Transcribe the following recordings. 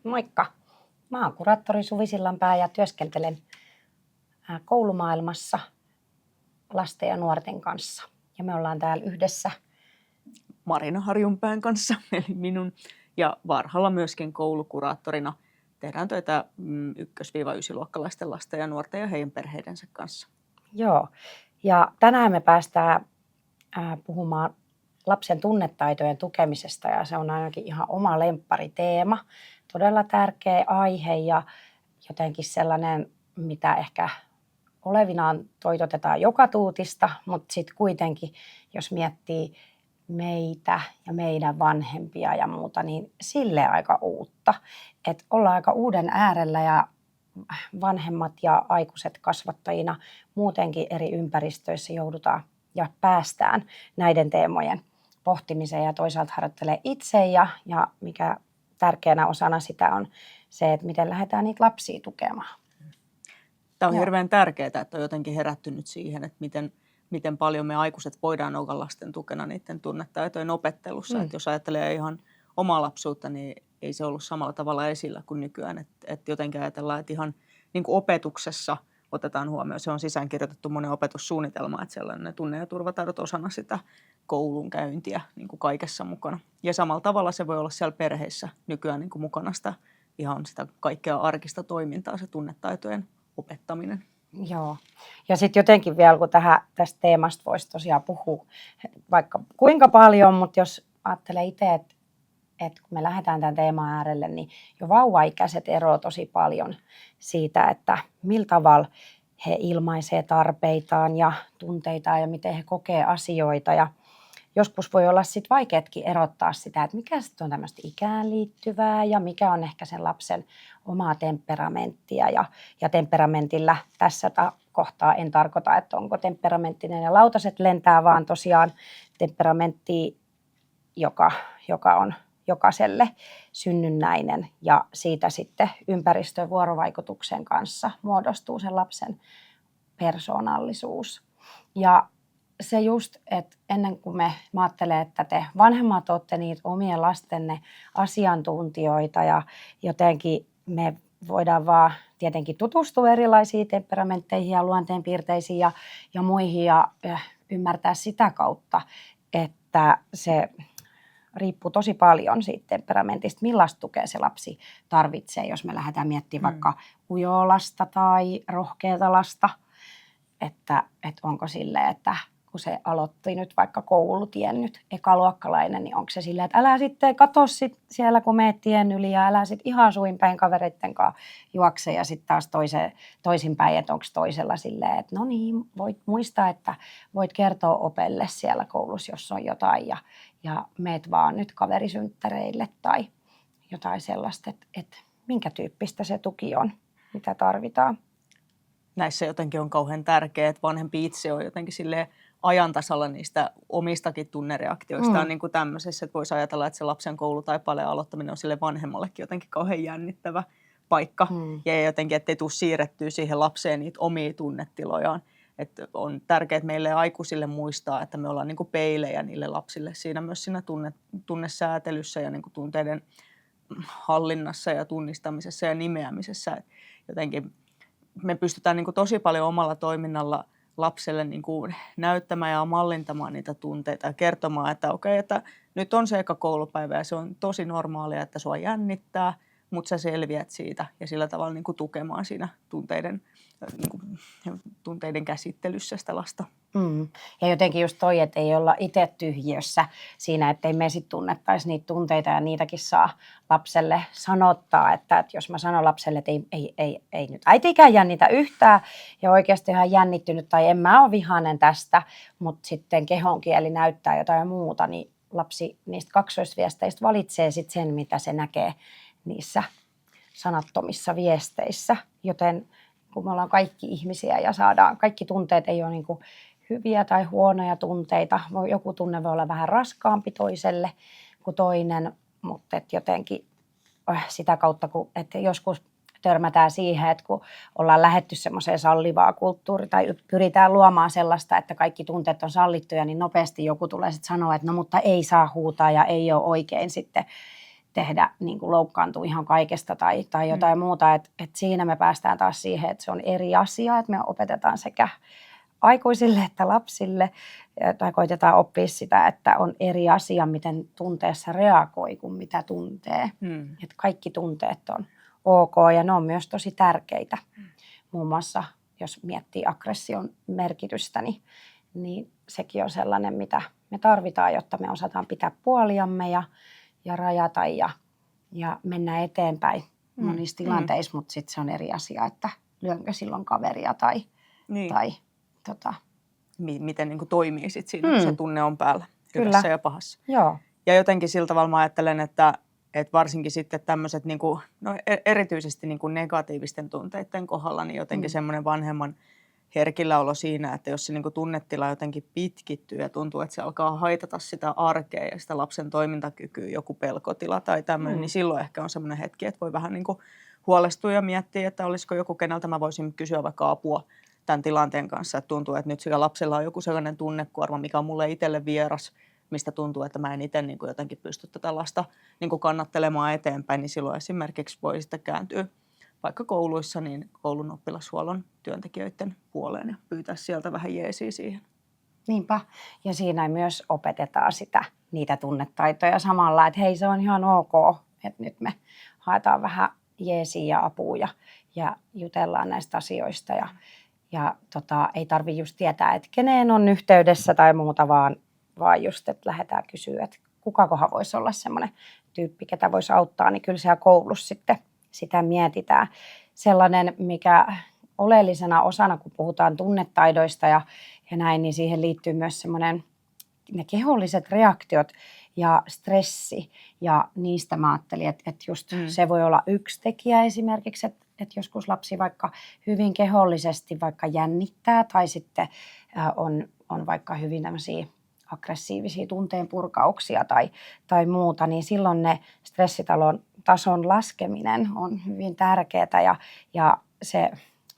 Moikka! Mä oon kuraattori Suvi Sillanpää ja työskentelen koulumaailmassa lasten ja nuorten kanssa. Ja me ollaan täällä yhdessä Marina Harjunpään kanssa, eli minun, ja Varhalla myöskin koulukuraattorina. Tehdään töitä 1-9-luokkalaisten lasten ja nuorten ja heidän perheidensä kanssa. Joo, ja tänään me päästään puhumaan lapsen tunnetaitojen tukemisesta ja se on ainakin ihan oma lemppariteema. Todella tärkeä aihe ja jotenkin sellainen, mitä ehkä olevinaan toitotetaan joka tuutista, mutta sitten kuitenkin, jos miettii meitä ja meidän vanhempia ja muuta, niin sille aika uutta. Että ollaan aika uuden äärellä ja vanhemmat ja aikuiset kasvattajina muutenkin eri ympäristöissä joudutaan ja päästään näiden teemojen pohtimiseen ja toisaalta harjoittelee itse ja mikä tärkeänä osana sitä on se, että miten lähdetään niitä lapsia tukemaan. Tämä on hirveän tärkeää, että on jotenkin herättynyt siihen, että miten paljon me aikuiset voidaan olla lasten tukena niiden tunnetaitojen opettelussa. Että jos ajattelee ihan omaa lapsuutta, niin ei se ollut samalla tavalla esillä kuin nykyään. Että jotenkin ajatellaan, että ihan niin kuin opetuksessa otetaan huomioon. Se on sisäänkirjoitettu monen opetussuunnitelmaan, että sellainen tunne- ja turvataidot osana sitä koulun käyntiä niin kuin kaikessa mukana. Ja samalla tavalla se voi olla siellä perheissä nykyään niin kuin mukana ihan sitä kaikkea arkista toimintaa, se tunnetaitojen opettaminen. Joo. Ja sitten jotenkin vielä, kun tästä teemasta voisi tosiaan puhua vaikka kuinka paljon, mutta jos ajattelee itse, että kun me lähdetään tämän teeman äärelle, niin jo vauvaikäiset eroavat tosi paljon siitä, että millä tavalla he ilmaisee tarpeitaan ja tunteitaan ja miten he kokee asioita. Ja joskus voi olla sit vaikeatkin erottaa sitä, että mikä sitten on tämmöistä ikään liittyvää ja mikä on ehkä sen lapsen omaa temperamenttia. Ja temperamentilla tässä kohtaa en tarkoita, että onko temperamenttinen ja lautaset lentää, vaan tosiaan temperamentti, joka on jokaiselle synnynnäinen ja siitä sitten ympäristön vuorovaikutuksen kanssa muodostuu sen lapsen persoonallisuus. Ja se just, että ennen kuin mä ajattelen, että te vanhemmat olette niitä omien lastenne asiantuntijoita ja jotenkin me voidaan vaan tietenkin tutustua erilaisiin temperamentteihin ja luonteenpiirteisiin ja muihin ja ymmärtää sitä kautta, että se riippuu tosi paljon siitä temperamentista, millaista tukea se lapsi tarvitsee, jos me lähdetään miettimään vaikka ujoa lasta tai rohkeata lasta, että onko silleen, että kun se aloitti nyt vaikka koulutien nyt ekaluokkalainen, niin onko se silleen, että älä sitten katso siellä, kun meet tien yli ja älä sitten ihan suinpäin kavereitten kanssa juokse ja sitten taas toisinpäin, että onko toisella silleen, että no niin, voit muistaa, että voit kertoa opelle siellä koulussa, jos on jotain ja meet vaan nyt kaverisynttäreille tai jotain sellaista, että minkä tyyppistä se tuki on, mitä tarvitaan. Näissä jotenkin on kauhean tärkeää, että vanhempi itse on jotenkin silleen ajan tasalla niistä omistakin tunnereaktioista niin kuin tämmöisessä, että voisi ajatella, että se lapsen koulutaipaleen aloittaminen on sille vanhemmallekin jotenkin kauhean jännittävä paikka ja jotenkin, ettei tule siirrettyä siihen lapseen niitä omia tunnetilojaan. Että on tärkeää meille aikuisille muistaa, että me ollaan niin kuin peilejä niille lapsille siinä myös siinä tunnesäätelyssä ja niin kuin tunteiden hallinnassa ja tunnistamisessa ja nimeämisessä. Et jotenkin me pystytään niin kuin tosi paljon omalla toiminnalla lapselle niin kuin näyttämään ja mallintamaan niitä tunteita ja kertomaan, että okei, että nyt on se eka koulupäivä ja se on tosi normaalia, että sua jännittää, mutta sä selviät siitä ja sillä tavalla niin kuin tukemaan siinä tunteiden käsittelyssä sitä lasta. Ja jotenkin just toi, että ei olla itse tyhjiössä siinä, ettei me sitten tunnettaisi niitä tunteita ja niitäkin saa lapselle sanottaa, että jos mä sanon lapselle, että ei nyt äitikään jännitä yhtään ja oikeasti ihan jännittynyt tai en mä ole vihainen tästä, mutta sitten kehonkieli näyttää jotain muuta, niin lapsi niistä kaksoisviesteistä valitsee sitten sen, mitä se näkee niissä sanattomissa viesteissä, joten kun me ollaan kaikki ihmisiä ja saadaan, kaikki tunteet ei ole niin kuin hyviä tai huonoja tunteita. Joku tunne voi olla vähän raskaampi toiselle kuin toinen, mutta jotenkin sitä kautta, että joskus törmätään siihen, että kun ollaan lähdetty semmoiseen sallivaa kulttuuria tai pyritään luomaan sellaista, että kaikki tunteet on sallittuja, niin nopeasti joku tulee sitten sanoa, että no mutta ei saa huutaa ja ei ole oikein sitten tehdä, niin kuin loukkaantua ihan kaikesta tai jotain muuta. Et siinä me päästään taas siihen, että se on eri asia, että me opetetaan sekä aikuisille että lapsille, tai koitetaan oppia sitä, että on eri asia, miten tunteessa reagoi kuin mitä tuntee. Että kaikki tunteet on ok ja ne on myös tosi tärkeitä. Muun muassa, jos miettii aggression merkitystä, niin sekin on sellainen, mitä me tarvitaan, jotta me osataan pitää puoliamme ja rajata ja mennä eteenpäin monissa tilanteissa, mutta sitten se on eri asia, että lyönkö silloin kaveria tai miten niin kuin toimii sit siinä, kun se tunne on päällä hyvässä ja pahassa. Joo. Ja jotenkin sillä tavalla mä ajattelen, että varsinkin sitten tämmöiset, niin kuin, no erityisesti niin kuin negatiivisten tunteiden kohdalla, niin jotenkin semmoinen vanhemman herkilläolo siinä, että jos se niin kuin tunnetila jotenkin pitkittyy ja tuntuu, että se alkaa haitata sitä arkea ja sitä lapsen toimintakykyä, joku pelkotila tai tämmöinen, niin silloin ehkä on semmoinen hetki, että voi vähän niin kuin huolestua ja miettiä, että olisiko joku, keneltä mä voisin kysyä vaikka apua tämän tilanteen kanssa, että tuntuu, että nyt sillä lapsella on joku sellainen tunnekuorma, mikä on mulle itselle vieras, mistä tuntuu, että mä en itse niin kuin jotenkin pysty tätä lasta niin kuin kannattelemaan eteenpäin, niin silloin esimerkiksi voi sitten kääntyä vaikka kouluissa niin koulun oppilashuollon työntekijöiden puoleen ja pyytää sieltä vähän jeesiä siihen. Niinpä. Ja siinä myös opetetaan niitä tunnetaitoja samalla, että hei, se on ihan ok, että nyt me haetaan vähän jeesiä ja apua ja jutellaan näistä asioista ja ei tarvitse just tietää, että keneen on yhteydessä tai muuta, vaan just, että lähdetään kysyä, että kukakohan voisi olla semmoinen tyyppi, ketä voisi auttaa, niin kyllä siellä koulussa sitten sitä mietitään. Sellainen, mikä oleellisena osana, kun puhutaan tunnetaidoista ja näin, niin siihen liittyy myös semmoinen ne keholliset reaktiot ja stressi. Ja niistä mä ajattelin, että just se voi olla yksi tekijä esimerkiksi, että joskus lapsi vaikka hyvin kehollisesti vaikka jännittää tai sitten on vaikka hyvin tämmöisiä aggressiivisia tunteen purkauksia tai muuta, niin silloin ne stressitason laskeminen on hyvin tärkeää ja se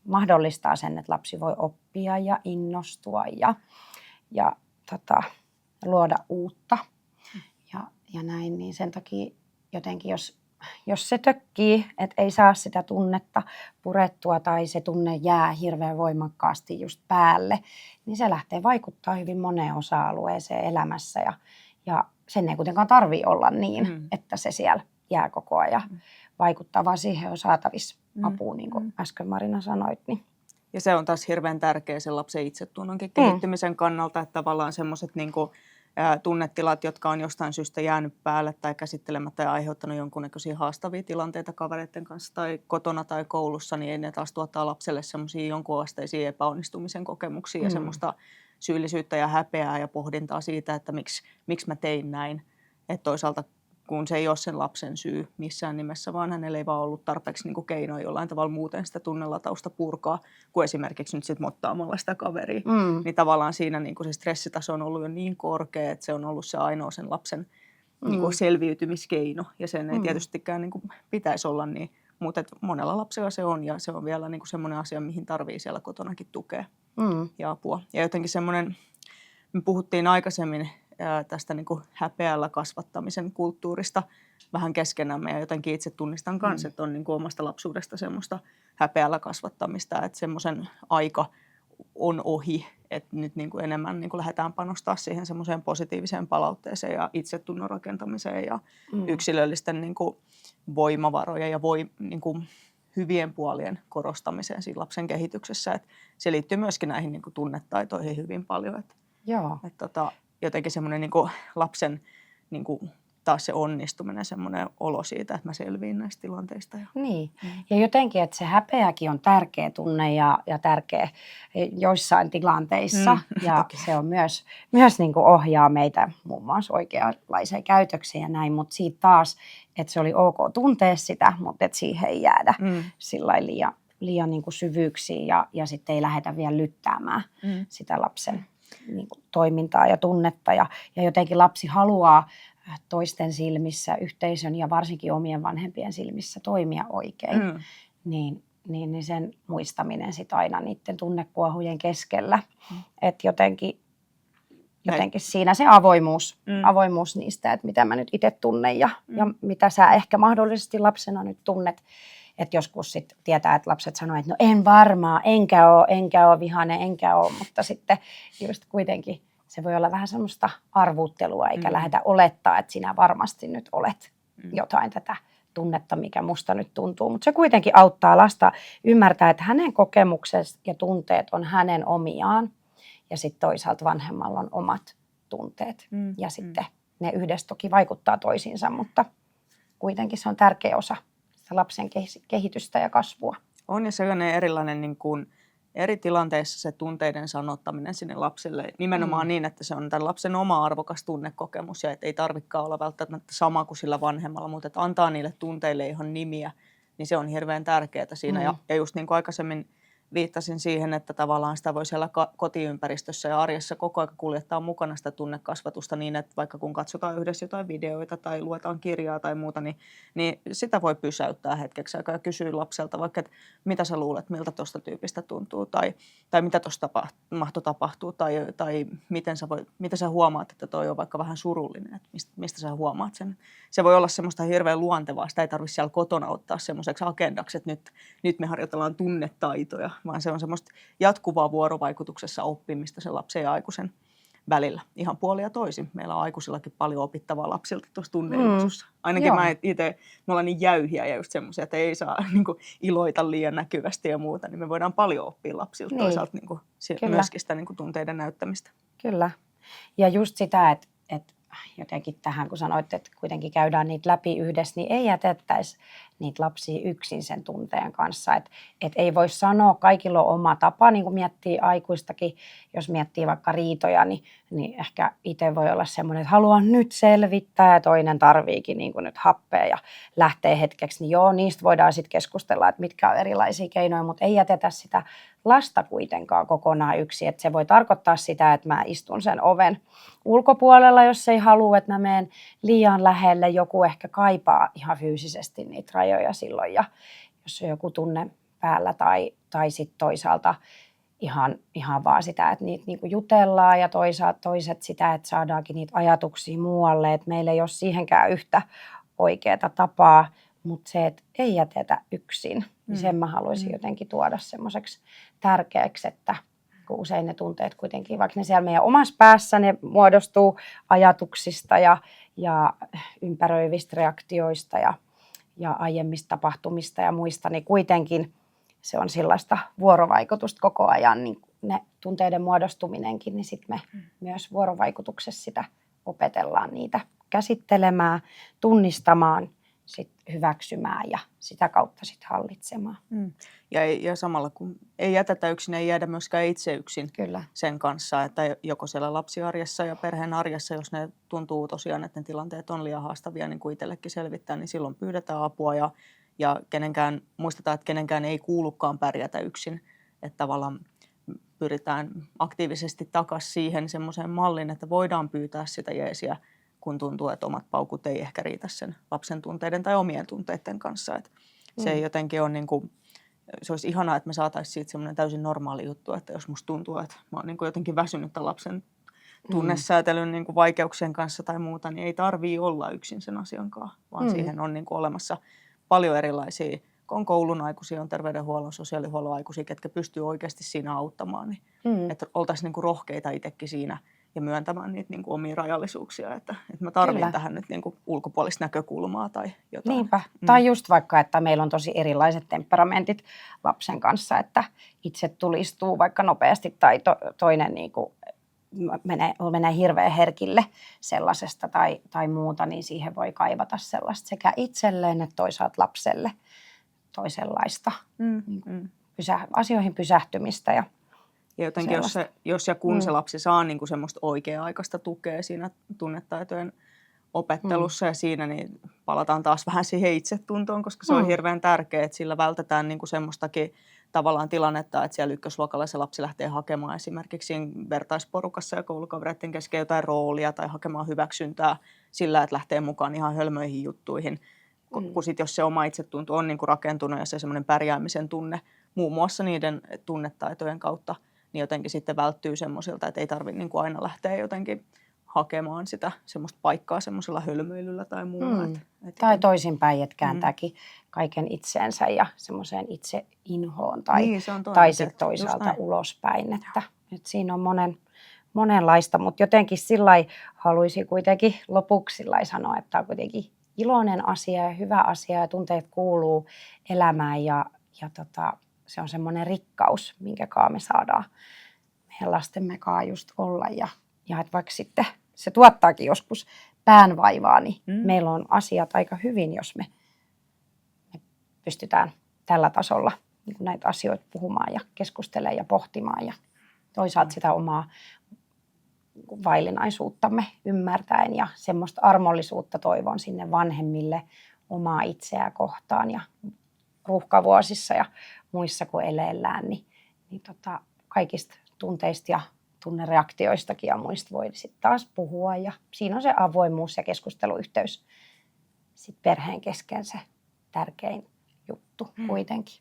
mahdollistaa sen, että lapsi voi oppia ja innostua ja luoda uutta ja näin, niin sen takia jotenkin jos se tökkii, että ei saa sitä tunnetta purettua tai se tunne jää hirveän voimakkaasti just päälle, niin se lähtee vaikuttaa hyvin moneen osa-alueeseen elämässä ja sen ei kuitenkaan tarvitse olla niin, että se siellä jää koko ajan vaikuttaa, vaan siihen on saatavissa apua, niin kuin äsken Marina sanoit. Niin. Ja se on taas hirveän tärkeä sen lapsen itsetunnonkin kehittymisen kannalta, että tavallaan semmoiset niin kuin tunnetilat, jotka on jostain syystä jäänyt päälle tai käsittelemättä ja aiheuttanut jonkunnäköisiä haastavia tilanteita kavereiden kanssa tai kotona tai koulussa, niin ne taas tuottaa lapselle semmoisia jonkunasteisia epäonnistumisen kokemuksia ja semmoista syyllisyyttä ja häpeää ja pohdintaa siitä, että miksi mä tein näin. Että toisaalta kun se ei ole sen lapsen syy missään nimessä, vaan hänellä ei vaan ollut tarpeeksi niin kuin keinoa jollain tavalla muuten sitä tunnelatausta purkaa, kuin esimerkiksi nyt sitten mottaamalla sitä kaveria. Niin tavallaan siinä niin kuin se stressitaso on ollut jo niin korkea, että se on ollut se ainoa sen lapsen niin kuin selviytymiskeino. Ja sen ei tietystikään niin kuin pitäisi olla niin, mutta monella lapsella se on ja se on vielä niin kuin semmoinen asia, mihin tarvii siellä kotonakin tukea ja apua. Ja jotenkin semmoinen, me puhuttiin aikaisemmin tästä niin kuin häpeällä kasvattamisen kulttuurista vähän keskenämme ja jotenkin itse tunnistan kanssa, että on niin kuin omasta lapsuudesta semmoista häpeällä kasvattamista, että semmoisen aika on ohi, että nyt niin kuin enemmän niin kuin lähdetään panostaa siihen semmoiseen positiiviseen palautteeseen ja itsetunnon rakentamiseen ja yksilöllisten niin kuin voimavaroja ja niin kuin hyvien puolien korostamiseen siinä lapsen kehityksessä, että se liittyy myöskin näihin niin kuin tunnetaitoihin hyvin paljon, että jotenkin semmoinen niin kuin lapsen niin kuin taas se onnistuminen, semmoinen olo siitä, että mä selviin näistä tilanteista. Niin, ja jotenkin, että se häpeäkin on tärkeä tunne ja tärkeä joissain tilanteissa. Ja toki. se on myös niin kuin ohjaa meitä muun muassa oikeanlaiseen käytökseen ja näin, mutta siitä taas, että se oli ok tuntea sitä, mutta että siihen ei jäädä sillain liian niin kuin syvyyksiin ja sitten ei lähdetä vielä lyttäämään sitä lapsen niin kuin toimintaa ja tunnetta ja jotenkin lapsi haluaa toisten silmissä, yhteisön ja varsinkin omien vanhempien silmissä toimia oikein, niin sen muistaminen sit aina niiden tunnekuohujen keskellä. Että jotenkin jotenkin siinä se avoimuus niistä, että mitä mä nyt itse tunnen ja mitä sä ehkä mahdollisesti lapsena nyt tunnet. Että joskus sit tietää, että lapset sanoo, että no en varmaan, enkä ole vihainen, enkä ole, mutta sitten just kuitenkin se voi olla vähän semmoista arvuuttelua, eikä lähdetä olettaa, että sinä varmasti nyt olet jotain tätä tunnetta, mikä musta nyt tuntuu. Mutta se kuitenkin auttaa lasta ymmärtää, että hänen kokemukset ja tunteet on hänen omiaan ja sitten toisaalta vanhemmalla on omat tunteet. Ja sitten ne yhdessä toki vaikuttaa toisiinsa, mutta kuitenkin se on tärkeä osa sitä lapsen kehitystä ja kasvua. On ja sellainen erilainen niin kuin eri tilanteissa se tunteiden sanottaminen sinne lapselle nimenomaan niin, että se on tämän lapsen oma arvokas tunnekokemus ja että ei tarvitsekaan olla välttämättä sama kuin sillä vanhemmalla, mutta että antaa niille tunteille ihan nimiä, niin se on hirveän tärkeää siinä. Ja just niin kuin aikaisemmin viittasin siihen, että tavallaan sitä voi siellä kotiympäristössä ja arjessa koko ajan kuljettaa mukana sitä tunnekasvatusta niin, että vaikka kun katsotaan yhdessä jotain videoita tai luetaan kirjaa tai muuta, niin sitä voi pysäyttää hetkeksi aikaa ja kysyä lapselta vaikka, että mitä sä luulet, miltä tuosta tyypistä tuntuu tai mitä tuosta mahtoi tapahtua tai miten sä huomaat, että toi on vaikka vähän surullinen, että mistä sä huomaat sen. Se voi olla semmoista hirveän luontevaa, sitä ei tarvitse siellä kotona ottaa semmoiseksi agendaksi, että nyt me harjoitellaan tunnetaitoja, vaan se on semmoista jatkuvaa vuorovaikutuksessa oppimista sen lapsen ja aikuisen välillä. Ihan puolin ja toisin. Meillä on aikuisillakin paljon opittavaa lapsilta tuossa tunneilmaisussa. Ainakin mä itse, me ollaan niin jäyhiä ja just semmoisia, että ei saa niin kuin, iloita liian näkyvästi ja muuta, niin me voidaan paljon oppia lapsilta toisaalta niin kuin, myöskin sitä niin kuin, tunteiden näyttämistä. Kyllä. Ja just sitä, että jotenkin tähän, kun sanoit, että kuitenkin käydään niitä läpi yhdessä, niin ei jätettäisi niitä lapsia yksin sen tunteen kanssa. Että ei voi sanoa, kaikilla on oma tapa, niin kuin miettii aikuistakin, jos miettii vaikka riitoja, niin ehkä itse voi olla semmoinen, että haluan nyt selvittää ja toinen tarviikin niin kuin nyt happea ja lähtee hetkeksi. Niin joo, niistä voidaan sitten keskustella, että mitkä on erilaisia keinoja, mutta ei jätetä sitä lasta kuitenkaan kokonaan yksin. Että se voi tarkoittaa sitä, että mä istun sen oven ulkopuolella, jos ei halua, että mä menen liian lähelle. Joku ehkä kaipaa ihan fyysisesti niitä rajoja silloin, ja jos on joku tunne päällä tai sitten toisaalta ihan vaan sitä, että niitä niinku jutellaan ja toiset sitä, että saadaankin niitä ajatuksia muualle, että meillä ei ole siihenkään yhtä oikeaa tapaa, mutta se, että ei jätetä yksin, niin sen mä haluaisin jotenkin tuoda semmoiseksi tärkeäksi, että kun usein ne tunteet kuitenkin, vaikka ne siellä meidän omassa päässä, ne muodostuu ajatuksista ja ympäröivistä reaktioista ja aiemmista tapahtumista ja muista, niin kuitenkin se on sellaista vuorovaikutusta koko ajan, niin ne tunteiden muodostuminenkin, niin sitten me myös vuorovaikutuksessa sitä opetellaan niitä käsittelemään, tunnistamaan, sit hyväksymään ja sitä kautta sit hallitsemaan. Ja samalla kun ei jätetä yksin, ei jäädä myöskään itse yksin Kyllä. sen kanssa, että joko siellä lapsiarjessa ja perheen arjessa, jos ne tuntuu tosiaan, että ne tilanteet on liian haastavia, niin kuin itsellekin selvittää, niin silloin pyydetään apua ja muistetaan, että kenenkään ei kuulukaan pärjätä yksin, että tavallaan pyritään aktiivisesti takaisin siihen semmoiseen malliin, että voidaan pyytää sitä jeesiä, kun tuntuu, että omat paukut ei ehkä riitä sen lapsen tunteiden tai omien tunteiden kanssa. Että se ei jotenkin ole niin kuin, se olisi ihanaa, että me saataisiin siitä semmoinen täysin normaali juttu, että jos musta tuntuu, että mä oon niin kuin jotenkin väsynyt tämän lapsen tunnesäätelyn niin kuin vaikeuksien kanssa tai muuta, niin ei tarvitse olla yksin sen asiankaan, vaan siihen on niin kuin olemassa paljon erilaisia, kun on koulun aikuisia, on terveydenhuollon, sosiaalihuollon aikuisia, ketkä pystyy oikeasti siinä auttamaan, niin että oltaisiin niin kuin rohkeita itsekin siinä ja myöntämään niitä niin kuin omia rajallisuuksia, että mä tarvitsen tähän nyt niin kuin ulkopuolista näkökulmaa tai jotain. Niinpä. Tai just vaikka, että meillä on tosi erilaiset temperamentit lapsen kanssa, että itse tulistuu vaikka nopeasti tai toinen niin kuin menee hirveän herkille sellaisesta tai muuta, niin siihen voi kaivata sellaista sekä itselleen että toisaalta lapselle toisenlaista asioihin pysähtymistä ja jotenkin jos ja kun se lapsi saa niin kuin semmoista oikea-aikaista tukea siinä tunnetaitojen opettelussa ja siinä, niin palataan taas vähän siihen itsetuntoon, koska se on hirveän tärkeää, että sillä vältetään niin kuin semmoistakin tavallaan tilannetta, että siellä ykkösluokalla se lapsi lähtee hakemaan esimerkiksi siinä vertaisporukassa ja koulukavereiden kesken jotain roolia tai hakemaan hyväksyntää sillä, että lähtee mukaan ihan hölmöihin juttuihin. Kun sit, jos se oma itsetunto on niin kuin rakentunut ja se semmoinen pärjäämisen tunne muun muassa niiden tunnetaitojen kautta, niin jotenkin sitten välttyy semmoisilta, että ei tarvitse niin kuin aina lähteä jotenkin hakemaan sitä semmoista paikkaa semmoisella hölmöilyllä tai muulla. Tai toisinpäin, että kääntääkin kaiken itseensä ja semmoiseen itse inhoon tai, niin, tai sitten toisaalta ulospäin. Että siinä on monenlaista, mutta jotenkin sillai haluaisin kuitenkin lopuksi sillai sanoa, että on kuitenkin iloinen asia ja hyvä asia ja tunteet kuuluu elämään ja se on semmoinen rikkaus, minkä me saadaan meidän lastemme kanssa just olla ja että vaikka sitten se tuottaakin joskus päänvaivaa, niin meillä on asiat aika hyvin, jos me pystytään tällä tasolla niin kuin näitä asioita puhumaan ja keskustelemaan ja pohtimaan ja toisaalta sitä omaa vaillinaisuuttamme ymmärtäen ja semmoista armollisuutta toivon sinne vanhemmille omaa itseä kohtaan ja ruuhkavuosissa ja muissa kun eleellään, niin kaikista tunteista ja tunnereaktioistakin ja muista voi sitten taas puhua ja siinä on se avoimuus ja keskusteluyhteys sit perheen kesken se tärkein juttu kuitenkin.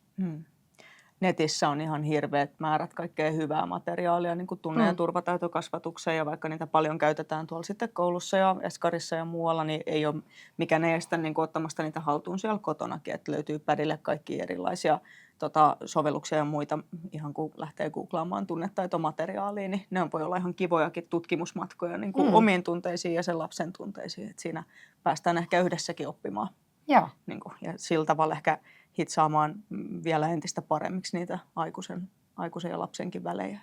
Netissä on ihan hirveät määrät kaikkea hyvää materiaalia niin kuin tunne- ja turvataitokasvatukseen ja vaikka niitä paljon käytetään tuolla sitten koulussa ja eskarissa ja muualla, niin ei ole mikään estä niin kuin ottamasta niitä haltuun siellä kotonakin, että löytyy pädille kaikki erilaisia sovelluksia ja muita, ihan kun lähtee googlaamaan tunnetaitomateriaalia, niin ne voi olla ihan kivojakin tutkimusmatkoja niin kuin omiin tunteisiin ja sen lapsen tunteisiin, että siinä päästään ehkä yhdessäkin oppimaan. Joo. Niin kuin, ja sillä tavalla ehkä hitsaamaan vielä entistä paremmiksi niitä aikuisen ja lapsenkin välejä.